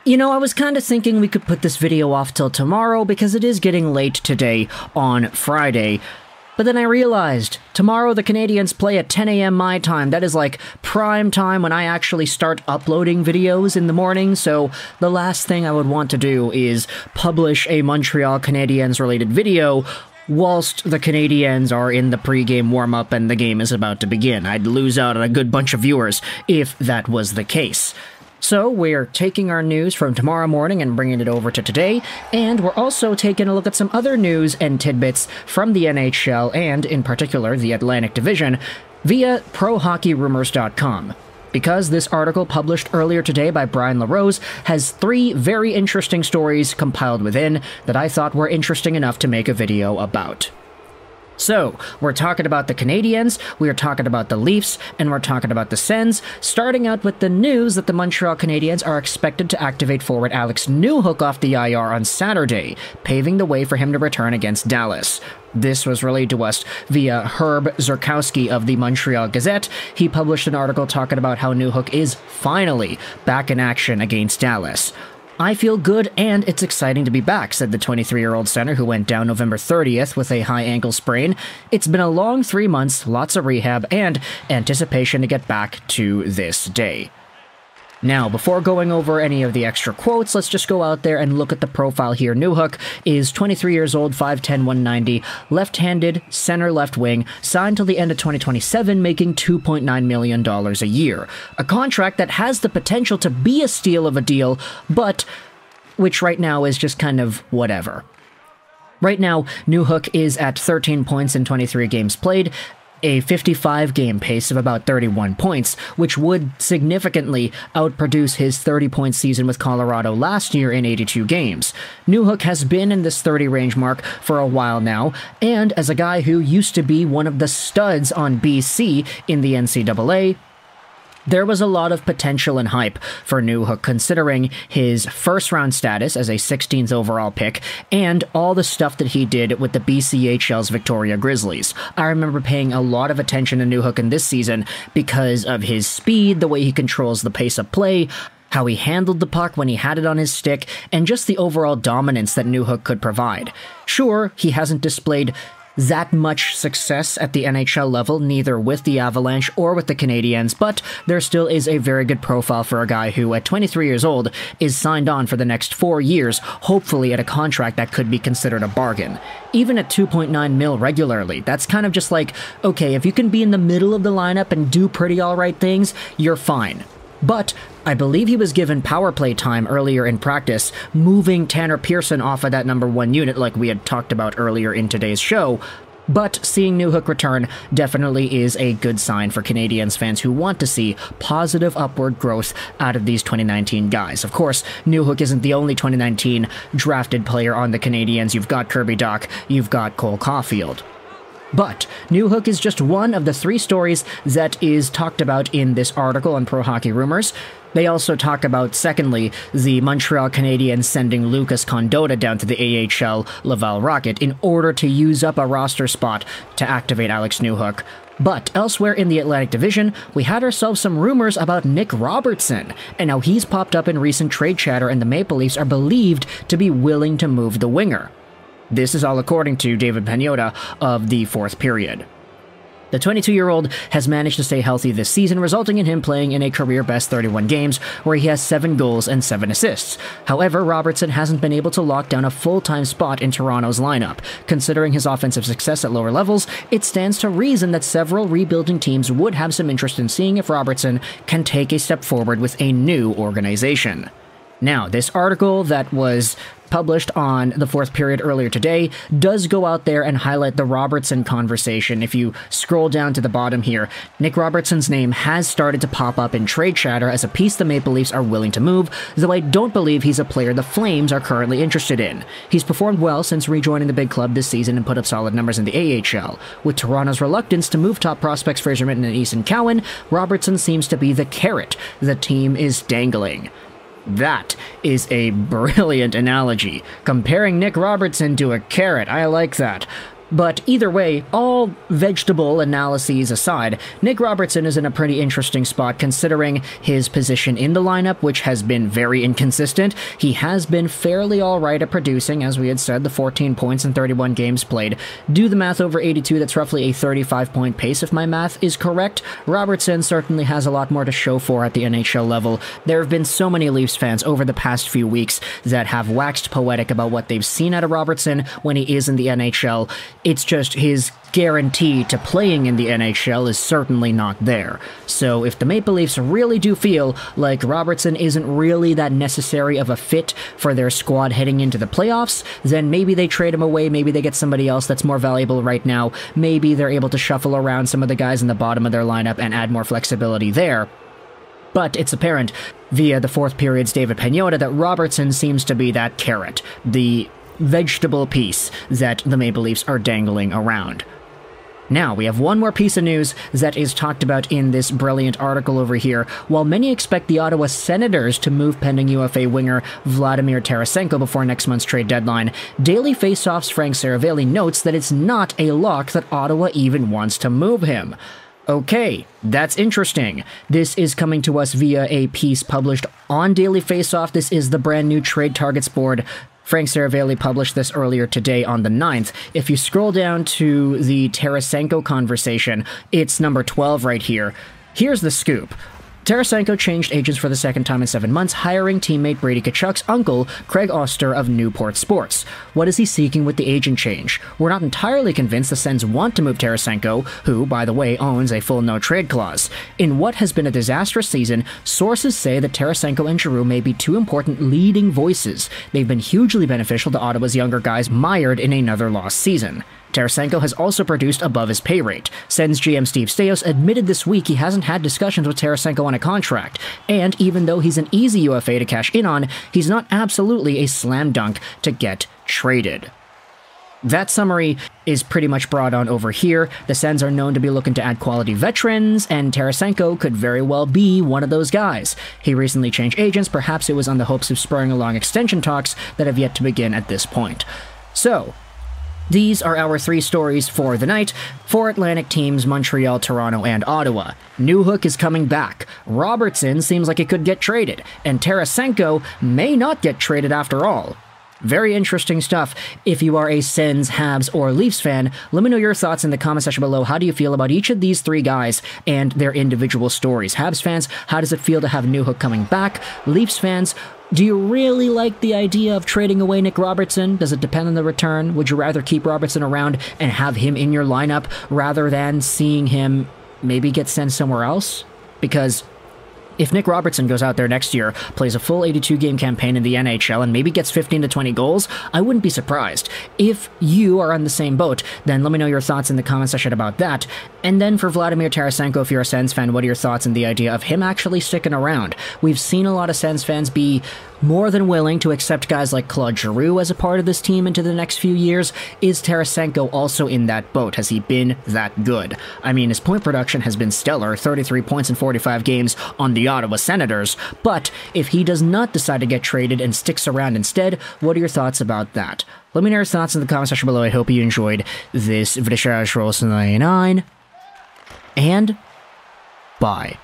You know, I was kind of thinking we could put this video off till tomorrow because it is getting late today on Friday. But then I realized, tomorrow the Canadiens play at 10 a.m. my time. That is like prime time when I actually start uploading videos in the morning, so the last thing I would want to do is publish a Montreal Canadiens related video whilst the Canadiens are in the pre-game warm-up and the game is about to begin. I'd lose out on a good bunch of viewers if that was the case. So we're taking our news from tomorrow morning and bringing it over to today, and we're also taking a look at some other news and tidbits from the NHL and, in particular, the Atlantic Division via ProHockeyRumours.com. Because this article published earlier today by Brian LaRose has 3 very interesting stories compiled within that I thought were interesting enough to make a video about. So, we're talking about the Canadiens, we're talking about the Leafs, and we're talking about the Sens, starting out with the news that the Montreal Canadiens are expected to activate forward Alex Newhook off the IR on Saturday, paving the way for him to return against Dallas. This was relayed to us via Herb Zurkowski of the Montreal Gazette. He published an article talking about how Newhook is finally back in action against Dallas. I feel good and it's exciting to be back, said the 23-year-old center who went down November 30th with a high ankle sprain. It's been a long 3 months, lots of rehab, and anticipation to get back to this day. Now, before going over any of the extra quotes, let's just go out there and look at the profile here. Newhook is 23 years old, 5'10", 190, left-handed, center left wing, signed till the end of 2027, making $2.9 million a year. A contract that has the potential to be a steal of a deal, but which right now is just kind of whatever. Right now, Newhook is at 13 points in 23 games played, a 55-game pace of about 31 points, which would significantly outproduce his 30-point season with Colorado last year in 82 games. Newhook has been in this 30-range mark for a while now, and as a guy who used to be one of the studs on BC in the NCAA, there was a lot of potential and hype for Newhook considering his first-round status as a 16th overall pick and all the stuff that he did with the BCHL's Victoria Grizzlies. I remember paying a lot of attention to Newhook in this season because of his speed, the way he controls the pace of play, how he handled the puck when he had it on his stick, and just the overall dominance that Newhook could provide. Sure, he hasn't displayed that much success at the NHL level, neither with the Avalanche or with the Canadiens, but there still is a very good profile for a guy who, at 23 years old, is signed on for the next 4 years, hopefully at a contract that could be considered a bargain. Even at $2.9 mil regularly, that's kind of just like, okay, if you can be in the middle of the lineup and do pretty alright things, you're fine. But I believe he was given power play time earlier in practice, moving Tanner Pearson off of that number 1 unit like we had talked about earlier in today's show. But seeing Newhook return definitely is a good sign for Canadiens fans who want to see positive upward growth out of these 2019 guys. Of course, Newhook isn't the only 2019 drafted player on the Canadiens. You've got Kirby Dach, you've got Cole Caulfield. But Newhook is just one of the 3 stories that is talked about in this article on Pro Hockey Rumors. They also talk about, secondly, the Montreal Canadiens sending Lucas Condotta down to the AHL Laval Rocket in order to use up a roster spot to activate Alex Newhook. But elsewhere in the Atlantic Division, we had ourselves some rumors about Nick Robertson, and now he's popped up in recent trade chatter and the Maple Leafs are believed to be willing to move the winger. This is all according to David Pagnotta of the 4th Period. The 22-year-old has managed to stay healthy this season, resulting in him playing in a career-best 31 games, where he has 7 goals and 7 assists. However, Robertson hasn't been able to lock down a full-time spot in Toronto's lineup. Considering his offensive success at lower levels, it stands to reason that several rebuilding teams would have some interest in seeing if Robertson can take a step forward with a new organization. Now, this article that was published on the 4th Period earlier today does go out there and highlight the Robertson conversation. If you scroll down to the bottom here, Nick Robertson's name has started to pop up in trade chatter as a piece the Maple Leafs are willing to move, though I don't believe he's a player the Flames are currently interested in. He's performed well since rejoining the big club this season and put up solid numbers in the AHL. With Toronto's reluctance to move top prospects Fraser Minten and Easton Cowan, Robertson seems to be the carrot the team is dangling. That is a brilliant analogy. Comparing Nick Robertson to a carrot, I like that. But either way, all vegetable analyses aside, Nick Robertson is in a pretty interesting spot considering his position in the lineup, which has been very inconsistent. He has been fairly alright at producing, as we had said, the 14 points in 31 games played. Do the math over 82, that's roughly a 35-point pace if my math is correct. Robertson certainly has a lot more to show for at the NHL level. There have been so many Leafs fans over the past few weeks that have waxed poetic about what they've seen out of Robertson when he is in the NHL. It's just his guarantee to playing in the NHL is certainly not there. So if the Maple Leafs really do feel like Robertson isn't really that necessary of a fit for their squad heading into the playoffs, then maybe they trade him away, maybe they get somebody else that's more valuable right now, maybe they're able to shuffle around some of the guys in the bottom of their lineup and add more flexibility there. But it's apparent via the fourth period's David Pagnotta that Robertson seems to be that carrot, the vegetable piece that the Maple Leafs are dangling around. Now, we have one more piece of news that is talked about in this brilliant article over here. While many expect the Ottawa Senators to move pending UFA winger Vladimir Tarasenko before next month's trade deadline, Daily Faceoff's Frank Saravelli notes that it's not a lock that Ottawa even wants to move him. Okay, that's interesting. This is coming to us via a piece published on Daily Faceoff. This is the brand new trade targets board. Frank Saravelli published this earlier today on the 9th. If you scroll down to the Tarasenko conversation, it's number 12 right here. Here's the scoop. Tarasenko changed agents for the second time in 7 months, hiring teammate Brady Tkachuk's uncle, Craig Oster of Newport Sports. What is he seeking with the agent change? We're not entirely convinced the Sens want to move Tarasenko, who, by the way, owns a full no-trade clause. In what has been a disastrous season, sources say that Tarasenko and Giroux may be two important leading voices. They've been hugely beneficial to Ottawa's younger guys mired in another lost season. Tarasenko has also produced above his pay rate. Sens GM Steve Staios admitted this week he hasn't had discussions with Tarasenko on a contract, and even though he's an easy UFA to cash in on, he's not absolutely a slam dunk to get traded. That summary is pretty much brought on over here. The Sens are known to be looking to add quality veterans, and Tarasenko could very well be one of those guys. He recently changed agents, perhaps it was on the hopes of spurring along extension talks that have yet to begin at this point. So, these are our three stories for the night. For Atlantic teams, Montreal, Toronto, and Ottawa. Newhook is coming back. Robertson seems like he could get traded. And Tarasenko may not get traded after all. Very interesting stuff. If you are a Sens, Habs, or Leafs fan, let me know your thoughts in the comment section below. How do you feel about each of these three guys and their individual stories? Habs fans, how does it feel to have Newhook coming back? Leafs fans, do you really like the idea of trading away Nick Robertson? Does it depend on the return? Would you rather keep Robertson around and have him in your lineup rather than seeing him maybe get sent somewhere else? Because if Nick Robertson goes out there next year, plays a full 82-game campaign in the NHL, and maybe gets 15 to 20 goals, I wouldn't be surprised. If you are on the same boat, then let me know your thoughts in the comment section about that. And then for Vladimir Tarasenko, if you're a Sens fan, what are your thoughts on the idea of him actually sticking around? We've seen a lot of Sens fans be more than willing to accept guys like Claude Giroux as a part of this team into the next few years. Is Tarasenko also in that boat? Has he been that good? I mean, his point production has been stellar, 33 points in 45 games on the Ottawa Senators, but if he does not decide to get traded and sticks around instead, what are your thoughts about that? Let me know your thoughts in the comment section below. I hope you enjoyed this video. And bye.